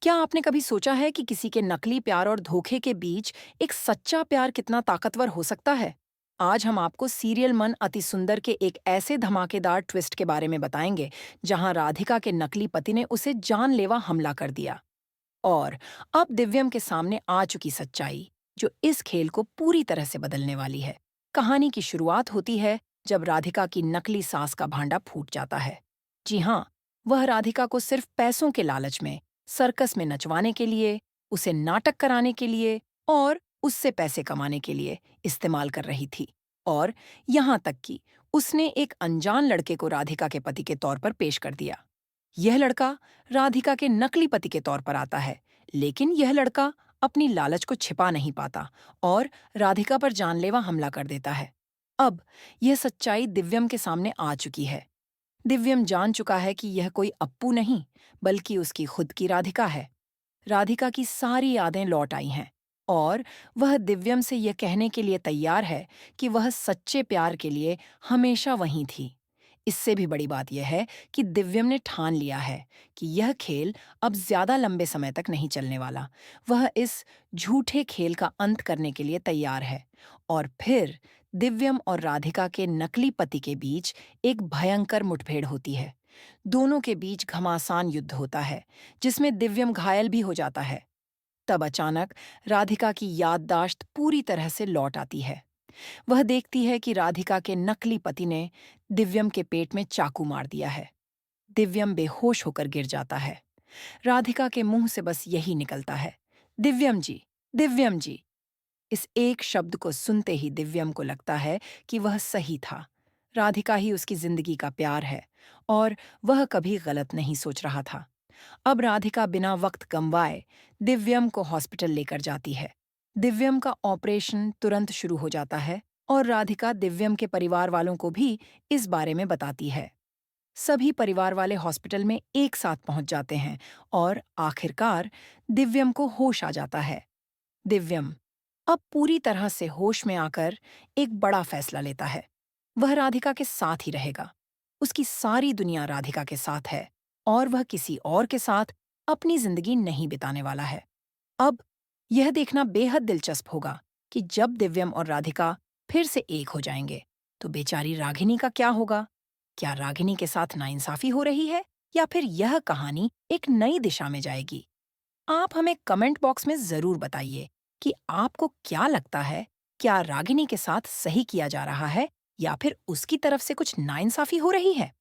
क्या आपने कभी सोचा है कि किसी के नकली प्यार और धोखे के बीच एक सच्चा प्यार कितना ताकतवर हो सकता है? आज हम आपको सीरियल मन अति सुंदर के एक ऐसे धमाकेदार ट्विस्ट के बारे में बताएंगे, जहां राधिका के नकली पति ने उसे जानलेवा हमला कर दिया। और अब दिव्यम के सामने आ चुकी सच्चाई, जो इस खेल को पूरी तरह से बदलने वाली है। कहानी की शुरुआत होती है जब राधिका की नकली सास का भांडा फूट जाता है। जी हाँ, वह राधिका को सिर्फ पैसों के लालच में, सर्कस में नचवाने के लिए, उसे नाटक कराने के लिए और उससे पैसे कमाने के लिए इस्तेमाल कर रही थी। और यहाँ तक कि उसने एक अनजान लड़के को राधिका के पति के तौर पर पेश कर दिया। यह लड़का राधिका के नकली पति के तौर पर आता है, लेकिन यह लड़का अपनी लालच को छिपा नहीं पाता और राधिका पर जानलेवा हमला कर देता है। अब यह सच्चाई दिव्यम के सामने आ चुकी है। दिव्यम जान चुका है कि यह कोई अप्पू नहीं, बल्कि उसकी खुद की राधिका है। राधिका की सारी यादें लौट आई हैं और वह दिव्यम से यह कहने के लिए तैयार है कि वह सच्चे प्यार के लिए हमेशा वहीं थी। इससे भी बड़ी बात यह है कि दिव्यम ने ठान लिया है कि यह खेल अब ज्यादा लंबे समय तक नहीं चलने वाला। वह इस झूठे खेल का अंत करने के लिए तैयार है। और फिर दिव्यम और राधिका के नकली पति के बीच एक भयंकर मुठभेड़ होती है। दोनों के बीच घमासान युद्ध होता है, जिसमें दिव्यम घायल भी हो जाता है। तब अचानक राधिका की याददाश्त पूरी तरह से लौट आती है। वह देखती है कि राधिका के नकली पति ने दिव्यम के पेट में चाकू मार दिया है। दिव्यम बेहोश होकर गिर जाता है। राधिका के मुंह से बस यही निकलता है, दिव्यम जी, दिव्यम जी। इस एक शब्द को सुनते ही दिव्यम को लगता है कि वह सही था। राधिका ही उसकी जिंदगी का प्यार है और वह कभी गलत नहीं सोच रहा था। अब राधिका बिना वक्त गंवाए दिव्यम को हॉस्पिटल लेकर जाती है। दिव्यम का ऑपरेशन तुरंत शुरू हो जाता है और राधिका दिव्यम के परिवार वालों को भी इस बारे में बताती है। सभी परिवार वाले हॉस्पिटल में एक साथ पहुंच जाते हैं और आखिरकार दिव्यम को होश आ जाता है। दिव्यम अब पूरी तरह से होश में आकर एक बड़ा फैसला लेता है। वह राधिका के साथ ही रहेगा। उसकी सारी दुनिया राधिका के साथ है और वह किसी और के साथ अपनी जिंदगी नहीं बिताने वाला है। अब यह देखना बेहद दिलचस्प होगा कि जब दिव्यम और राधिका फिर से एक हो जाएंगे, तो बेचारी रागिनी का क्या होगा? क्या रागिनी के साथ नाइंसाफी हो रही है या फिर यह कहानी एक नई दिशा में जाएगी? आप हमें कमेंट बॉक्स में जरूर बताइए कि आपको क्या लगता है, क्या रागिनी के साथ सही किया जा रहा है या फिर उसकी तरफ से कुछ नाइंसाफी हो रही है।